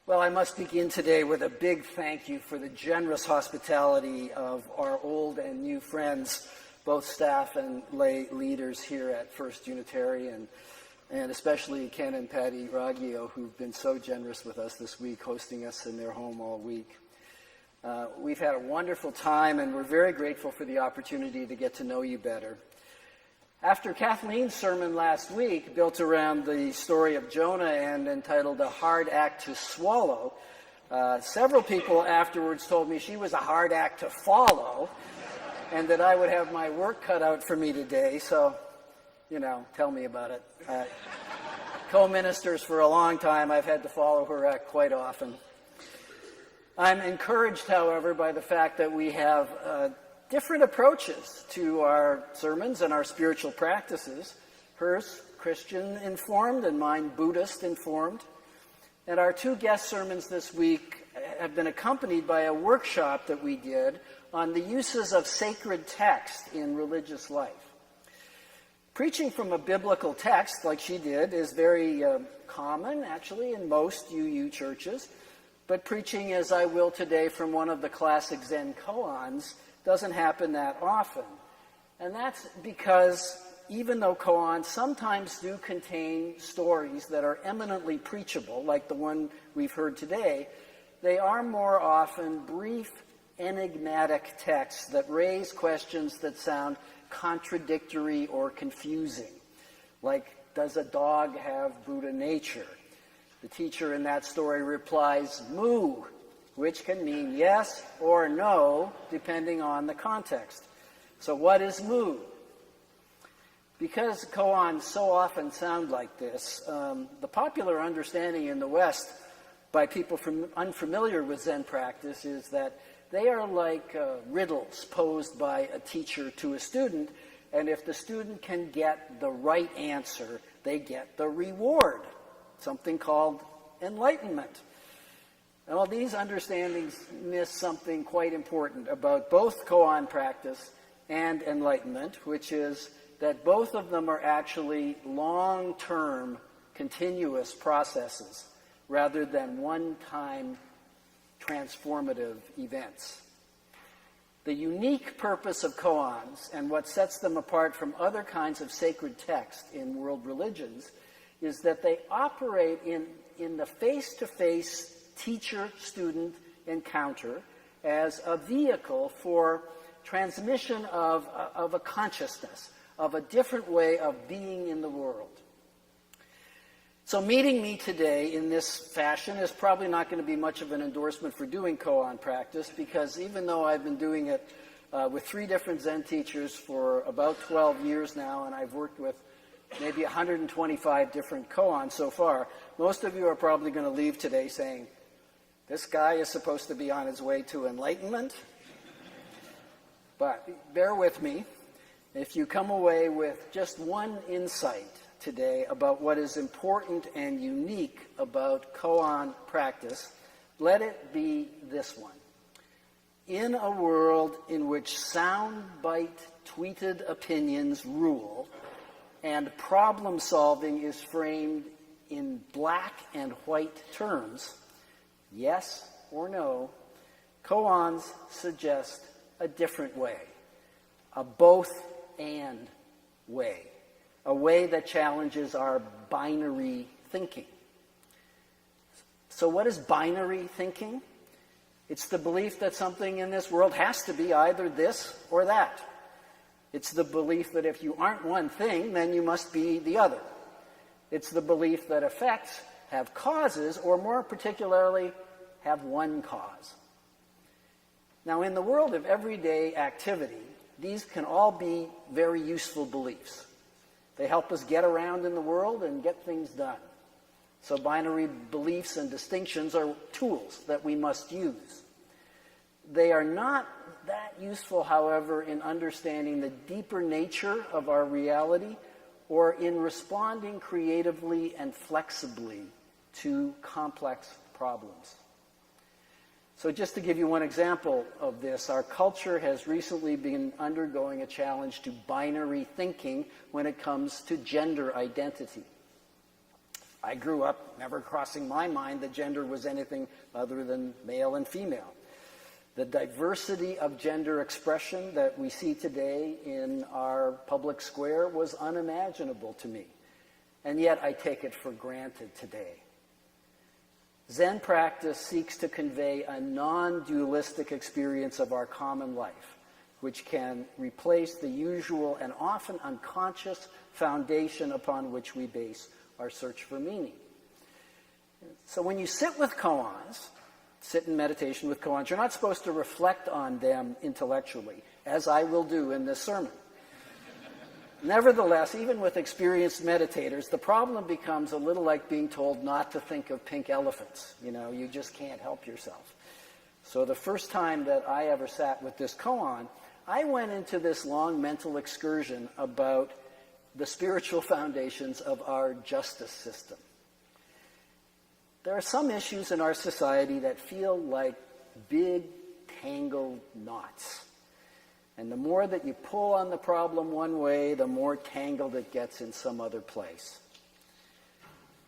Well, I must begin today with a big thank you for the generous hospitality of our old and new friends, both staff and lay leaders here at First Unitarian, and especially Ken and Patty Raggio, who've been so generous with us this week, hosting us in their home all week. We've had a wonderful time, and we're very grateful for the opportunity to get to know you better. After Kathleen's sermon last week, built around the story of Jonah and entitled A Hard Act to Swallow, several people afterwards told me she was a hard act to follow and that I would have my work cut out for me today. So, tell me about it. Co-ministers for a long time, I've had to follow her act quite often. I'm encouraged, however, by the fact that we have different approaches to our sermons and our spiritual practices. Hers Christian-informed and mine Buddhist-informed. And our two guest sermons this week have been accompanied by a workshop that we did on the uses of sacred text in religious life. Preaching from a biblical text, like she did, is very common, actually, in most UU churches. But preaching, as I will today, from one of the classic Zen koans doesn't happen that often. And that's because even though koans sometimes do contain stories that are eminently preachable, like the one we've heard today, they are more often brief, enigmatic texts that raise questions that sound contradictory or confusing, like, does a dog have Buddha nature? The teacher in that story replies, moo, which can mean yes or no, depending on the context. So what is moo? Because koans so often sound like this, the popular understanding in the West by people unfamiliar with Zen practice is that they are like riddles posed by a teacher to a student, and if the student can get the right answer, they get the reward, something called enlightenment. Well, these understandings miss something quite important about both koan practice and enlightenment, which is that both of them are actually long-term, continuous processes rather than one-time transformative events. The unique purpose of koans and what sets them apart from other kinds of sacred text in world religions is that they operate in the face-to-face teacher-student encounter as a vehicle for transmission of a consciousness, of a different way of being in the world. So meeting me today in this fashion is probably not going to be much of an endorsement for doing koan practice, because even though I've been doing it with 3 different Zen teachers for about 12 years now, and I've worked with maybe 125 different koans so far, most of you are probably going to leave today saying, this guy is supposed to be on his way to enlightenment? But bear with me. If you come away with just one insight today about what is important and unique about koan practice, let it be this one. In a world in which soundbite tweeted opinions rule and problem solving is framed in black and white terms, yes or no, koans suggest a different way, a both-and way, a way that challenges our binary thinking. So what is binary thinking? It's the belief that something in this world has to be either this or that. It's the belief that if you aren't one thing, then you must be the other. It's the belief that effects have causes, or more particularly, have one cause. Now, in the world of everyday activity, these can all be very useful beliefs. They help us get around in the world and get things done. So binary beliefs and distinctions are tools that we must use. They are not that useful, however, in understanding the deeper nature of our reality or in responding creatively and flexibly to complex problems. So just to give you one example of this, our culture has recently been undergoing a challenge to binary thinking when it comes to gender identity. I grew up never crossing my mind that gender was anything other than male and female. The diversity of gender expression that we see today in our public square was unimaginable to me, and yet I take it for granted today. Zen practice seeks to convey a non-dualistic experience of our common life, which can replace the usual and often unconscious foundation upon which we base our search for meaning. So when you sit with koans, sit in meditation with koans, you're not supposed to reflect on them intellectually, as I will do in this sermon. Nevertheless, even with experienced meditators, the problem becomes a little like being told not to think of pink elephants. You know, you just can't help yourself. So the first time that I ever sat with this koan, I went into this long mental excursion about the spiritual foundations of our justice system. There are some issues in our society that feel like big, tangled knots. And the more that you pull on the problem one way, the more tangled it gets in some other place.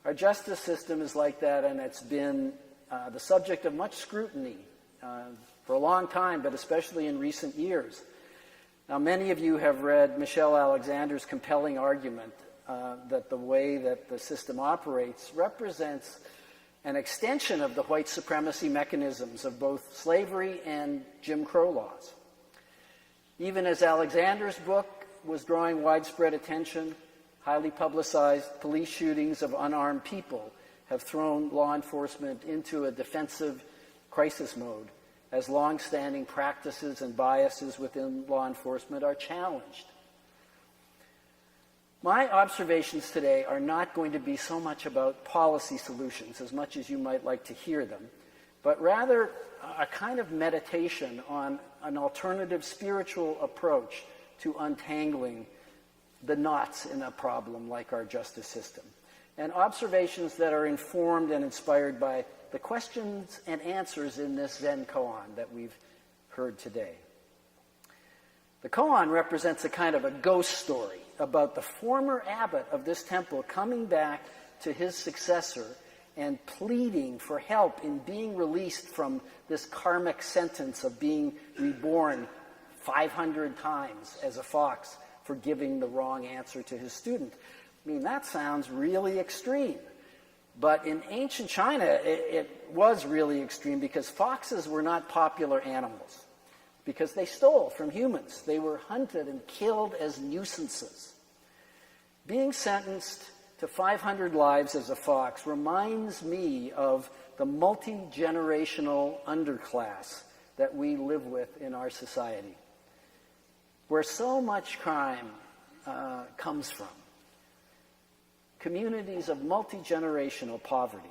Our justice system is like that, and it's been the subject of much scrutiny for a long time, but especially in recent years. Now, many of you have read Michelle Alexander's compelling argument that the way that the system operates represents an extension of the white supremacy mechanisms of both slavery and Jim Crow laws. Even as Alexander's book was drawing widespread attention, highly publicized police shootings of unarmed people have thrown law enforcement into a defensive crisis mode as long-standing practices and biases within law enforcement are challenged. My observations today are not going to be so much about policy solutions, as much as you might like to hear them, but rather a kind of meditation on an alternative spiritual approach to untangling the knots in a problem like our justice system, and observations that are informed and inspired by the questions and answers in this Zen koan that we've heard today. The koan represents a kind of a ghost story about the former abbot of this temple coming back to his successor and pleading for help in being released from this karmic sentence of being reborn 500 times as a fox for giving the wrong answer to his student. I mean, that sounds really extreme. But in ancient China, it was really extreme because foxes were not popular animals, because they stole from humans. They were hunted and killed as nuisances. Being sentenced to 500 lives as a fox reminds me of the multi-generational underclass that we live with in our society, where so much crime comes from. Communities of multi-generational poverty.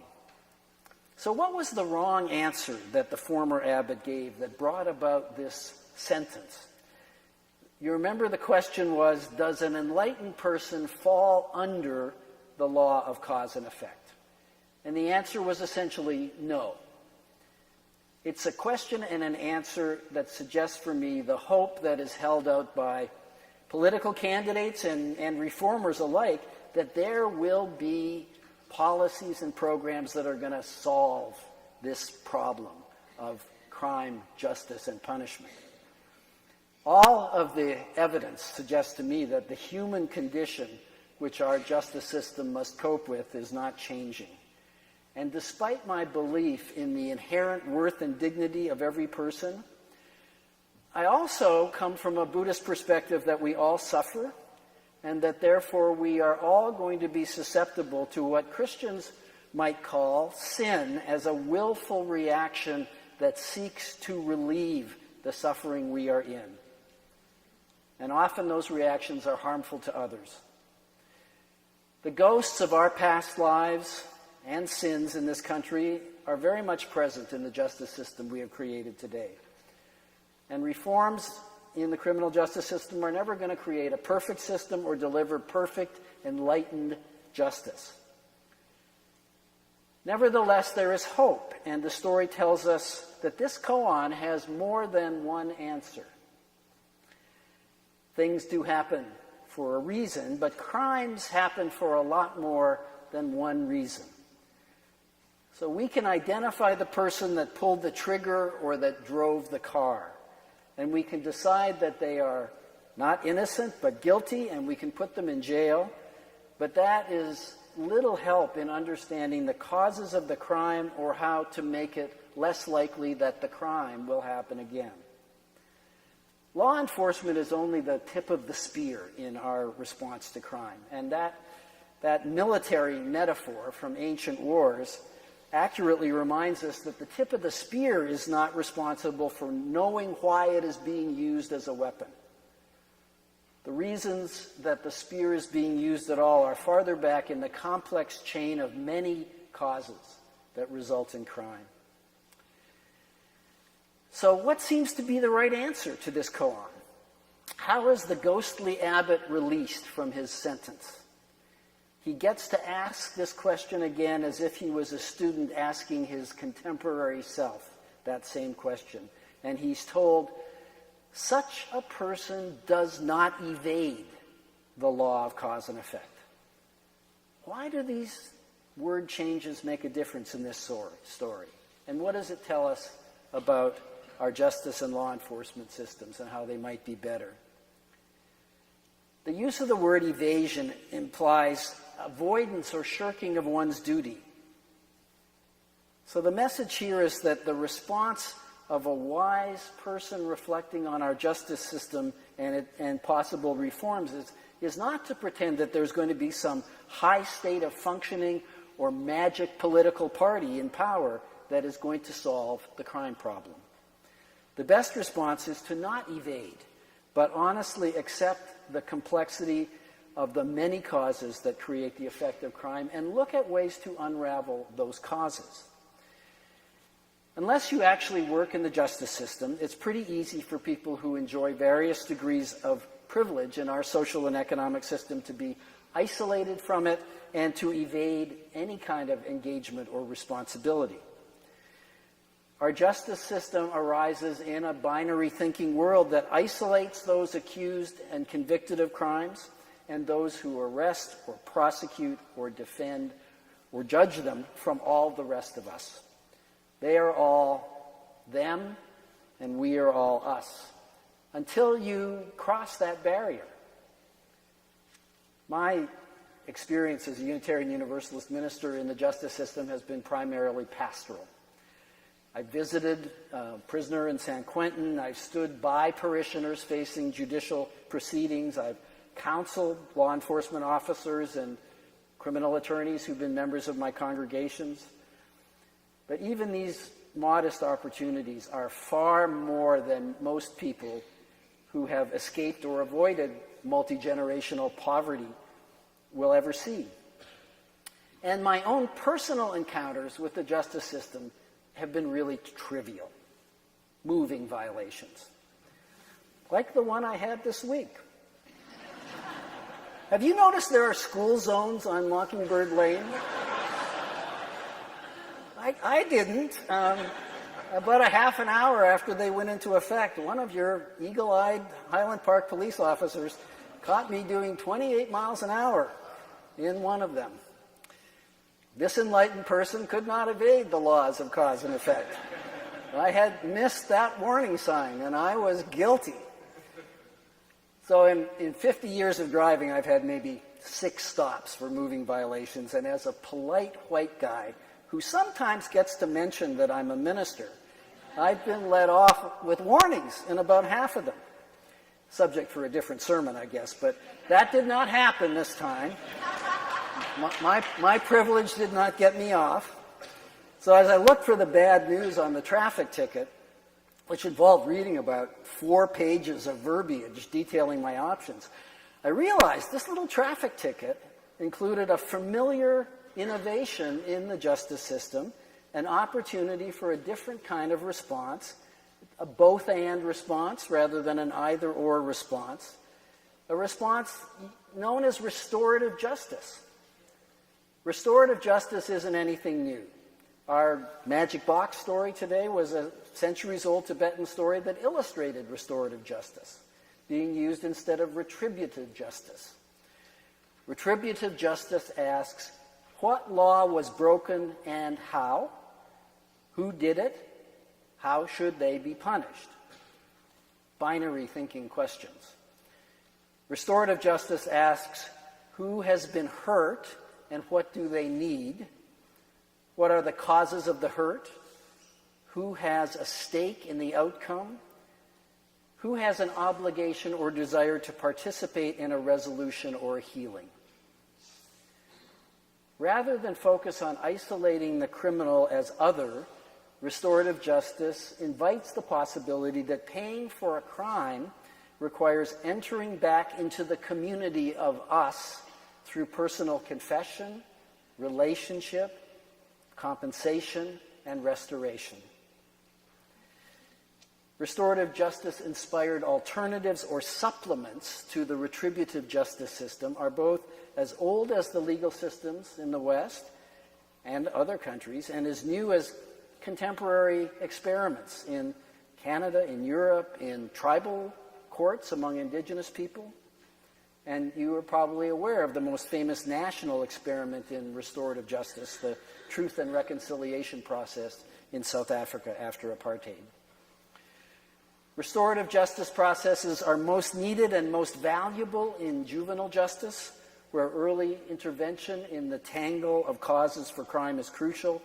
So what was the wrong answer that the former abbot gave that brought about this sentence? You remember the question was, does an enlightened person fall under the law of cause and effect? And the answer was essentially no. It's a question and an answer that suggests for me the hope that is held out by political candidates and reformers alike, that there will be policies and programs that are going to solve this problem of crime, justice, and punishment. All of the evidence suggests to me that the human condition which our justice system must cope with is not changing. And despite my belief in the inherent worth and dignity of every person, I also come from a Buddhist perspective that we all suffer, and that therefore we are all going to be susceptible to what Christians might call sin as a willful reaction that seeks to relieve the suffering we are in. And often those reactions are harmful to others. The ghosts of our past lives and sins in this country are very much present in the justice system we have created today. And reforms in the criminal justice system are never going to create a perfect system or deliver perfect, enlightened justice. Nevertheless, there is hope, and the story tells us that this koan has more than one answer. Things do happen for a reason, but crimes happen for a lot more than one reason. So we can identify the person that pulled the trigger or that drove the car. And we can decide that they are not innocent but guilty, and we can put them in jail. But that is little help in understanding the causes of the crime or how to make it less likely that the crime will happen again. Law enforcement is only the tip of the spear in our response to crime. And that military metaphor from ancient wars accurately reminds us that the tip of the spear is not responsible for knowing why it is being used as a weapon. The reasons that the spear is being used at all are farther back in the complex chain of many causes that result in crime. So what seems to be the right answer to this koan? How is the ghostly abbot released from his sentence? He gets to ask this question again as if he was a student asking his contemporary self that same question. And he's told, such a person does not evade the law of cause and effect. Why do these word changes make a difference in this story? And what does it tell us about our justice and law enforcement systems and how they might be better? The use of the word evasion implies avoidance or shirking of one's duty. So the message here is that the response of a wise person reflecting on our justice system and possible reforms is not to pretend that there's going to be some high state of functioning or magic political party in power that is going to solve the crime problem. The best response is to not evade, but honestly accept the complexity of the many causes that create the effect of crime and look at ways to unravel those causes. Unless you actually work in the justice system, it's pretty easy for people who enjoy various degrees of privilege in our social and economic system to be isolated from it and to evade any kind of engagement or responsibility. Our justice system arises in a binary thinking world that isolates those accused and convicted of crimes and those who arrest or prosecute or defend or judge them from all the rest of us. They are all them, and we are all us, until you cross that barrier. My experience as a Unitarian Universalist minister in the justice system has been primarily pastoral. I visited a prisoner in San Quentin. I've stood by parishioners facing judicial proceedings. I've counseled law enforcement officers and criminal attorneys who've been members of my congregations. But even these modest opportunities are far more than most people who have escaped or avoided multi-generational poverty will ever see. And my own personal encounters with the justice system have been really trivial, moving violations, like the one I had this week. Have you noticed there are school zones on Mockingbird Lane? I didn't. About a half an hour after they went into effect, one of your eagle-eyed Highland Park police officers caught me doing 28 miles an hour in one of them. This enlightened person could not evade the laws of cause and effect. I had missed that warning sign, and I was guilty. So in 50 years of driving, I've had maybe 6 stops for moving violations, and as a polite white guy who sometimes gets to mention that I'm a minister, I've been let off with warnings in about half of them. Subject for a different sermon, I guess, but that did not happen this time. My privilege did not get me off. So as I looked for the bad news on the traffic ticket, which involved reading about 4 pages of verbiage detailing my options, I realized this little traffic ticket included a familiar innovation in the justice system, an opportunity for a different kind of response, a both-and response rather than an either-or response, a response known as restorative justice. Restorative justice isn't anything new. Our magic box story today was a centuries-old Tibetan story that illustrated restorative justice being used instead of retributive justice. Retributive justice asks, What law was broken and how? Who did it? How should they be punished? Binary thinking questions. Restorative justice asks, who has been hurt and what do they need? What are the causes of the hurt? Who has a stake in the outcome? Who has an obligation or desire to participate in a resolution or a healing? Rather than focus on isolating the criminal as other, restorative justice invites the possibility that paying for a crime requires entering back into the community of us through personal confession, relationship, compensation, and restoration. Restorative justice-inspired alternatives or supplements to the retributive justice system are both as old as the legal systems in the West and other countries, and as new as contemporary experiments in Canada, in Europe, in tribal courts among indigenous people. And you are probably aware of the most famous national experiment in restorative justice, the Truth and Reconciliation process in South Africa after apartheid. Restorative justice processes are most needed and most valuable in juvenile justice, where early intervention in the tangle of causes for crime is crucial,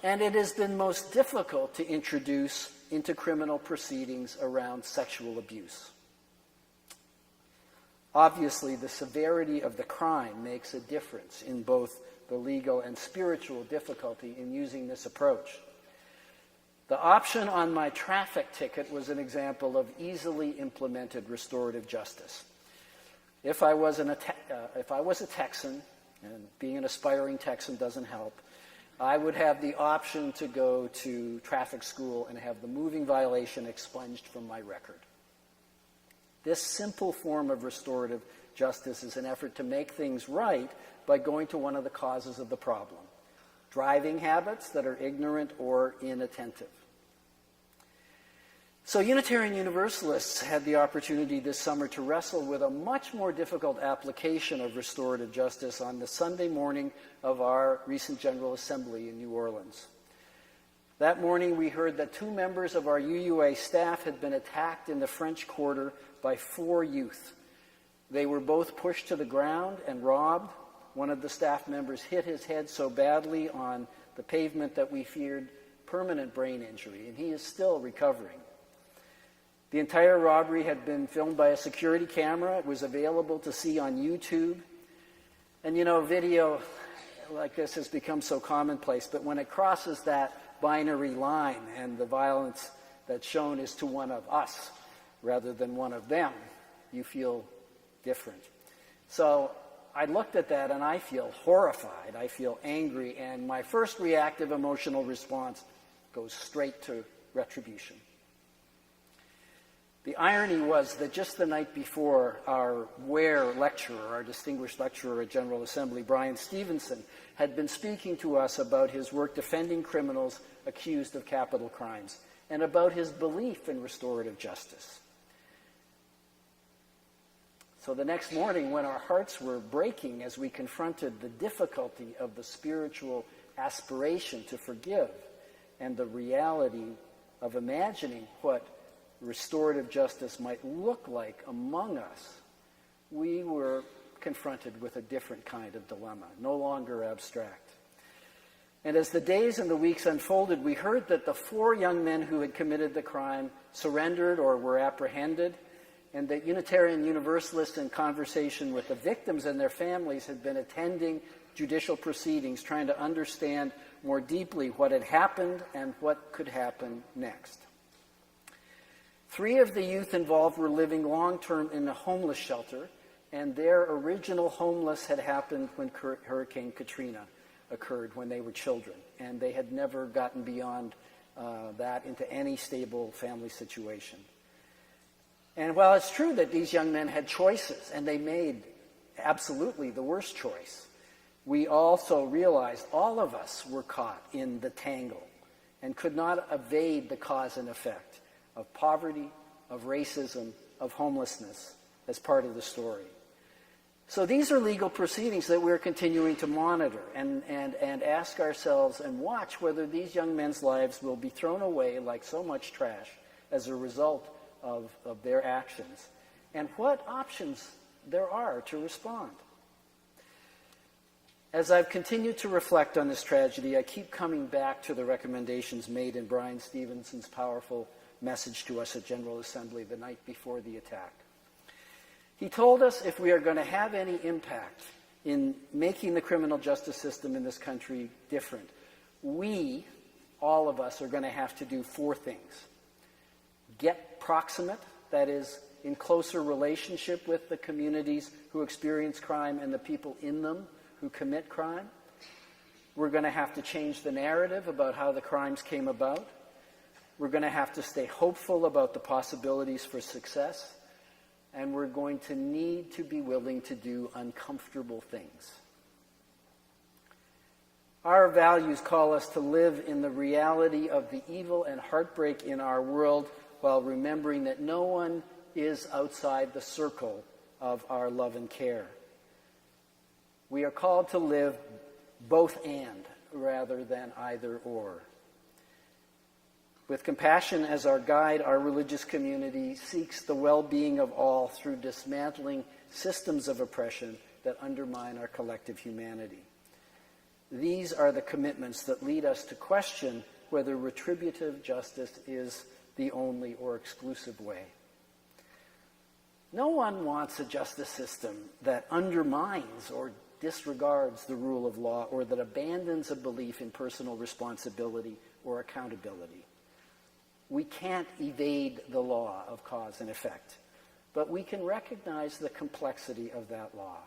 and it has been most difficult to introduce into criminal proceedings around sexual abuse. Obviously, the severity of the crime makes a difference in both the legal and spiritual difficulty in using this approach. The option on my traffic ticket was an example of easily implemented restorative justice. If I was a Texan, and being an aspiring Texan doesn't help, I would have the option to go to traffic school and have the moving violation expunged from my record. This simple form of restorative justice is an effort to make things right by going to one of the causes of the problem: driving habits that are ignorant or inattentive. So Unitarian Universalists had the opportunity this summer to wrestle with a much more difficult application of restorative justice on the Sunday morning of our recent General Assembly in New Orleans. That morning we heard that 2 members of our UUA staff had been attacked in the French Quarter by 4 youth. They were both pushed to the ground and robbed. One of the staff members hit his head so badly on the pavement that we feared permanent brain injury, and he is still recovering. The entire robbery had been filmed by a security camera. It was available to see on YouTube. And you know, video like this has become so commonplace, but when it crosses that binary line and the violence that's shown is to one of us rather than one of them, you feel different. So I looked at that and I feel horrified. I feel angry, and my first reactive emotional response goes straight to retribution. The irony was that just the night before, our lecturer, our distinguished lecturer at General Assembly, Brian Stevenson, had been speaking to us about his work defending criminals accused of capital crimes and about his belief in restorative justice. So the next morning, when our hearts were breaking as we confronted the difficulty of the spiritual aspiration to forgive and the reality of imagining what restorative justice might look like among us, we were confronted with a different kind of dilemma, no longer abstract. And as the days and the weeks unfolded, we heard that the 4 young men who had committed the crime surrendered or were apprehended, and that Unitarian Universalists, in conversation with the victims and their families, had been attending judicial proceedings, trying to understand more deeply what had happened and what could happen next. 3 of the youth involved were living long-term in a homeless shelter, and their original homeless had happened when Hurricane Katrina occurred when they were children, and they had never gotten beyond that into any stable family situation. And while it's true that these young men had choices, and they made absolutely the worst choice, we also realized all of us were caught in the tangle and could not evade the cause and effect of poverty, of racism, of homelessness as part of the story. So these are legal proceedings that we're continuing to monitor and ask ourselves and watch whether these young men's lives will be thrown away like so much trash as a result of their actions, and what options there are to respond. As I've continued to reflect on this tragedy, I keep coming back to the recommendations made in Brian Stevenson's powerful message to us at General Assembly the night before the attack. He told us if we are going to have any impact in making the criminal justice system in this country different, we, all of us, are going to have to do 4 things. Get proximate, that is, in closer relationship with the communities who experience crime and the people in them who commit crime. We're going to have to change the narrative about how the crimes came about. We're going to have to stay hopeful about the possibilities for success. And we're going to need to be willing to do uncomfortable things. Our values call us to live in the reality of the evil and heartbreak in our world while remembering that no one is outside the circle of our love and care. We are called to live both and rather than either or. With compassion as our guide, our religious community seeks the well-being of all through dismantling systems of oppression that undermine our collective humanity. These are the commitments that lead us to question whether retributive justice is the only or exclusive way. No one wants a justice system that undermines or disregards the rule of law or that abandons a belief in personal responsibility or accountability. We can't evade the law of cause and effect, but we can recognize the complexity of that law.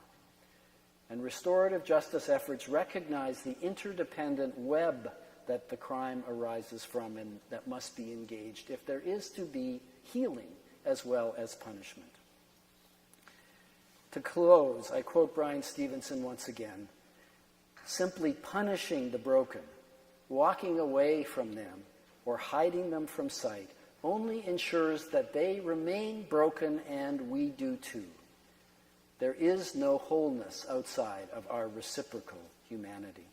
And restorative justice efforts recognize the interdependent web that the crime arises from and that must be engaged if there is to be healing as well as punishment. To close, I quote Brian Stevenson once again, "Simply punishing the broken, walking away from them, or hiding them from sight only ensures that they remain broken and we do too. There is no wholeness outside of our reciprocal humanity."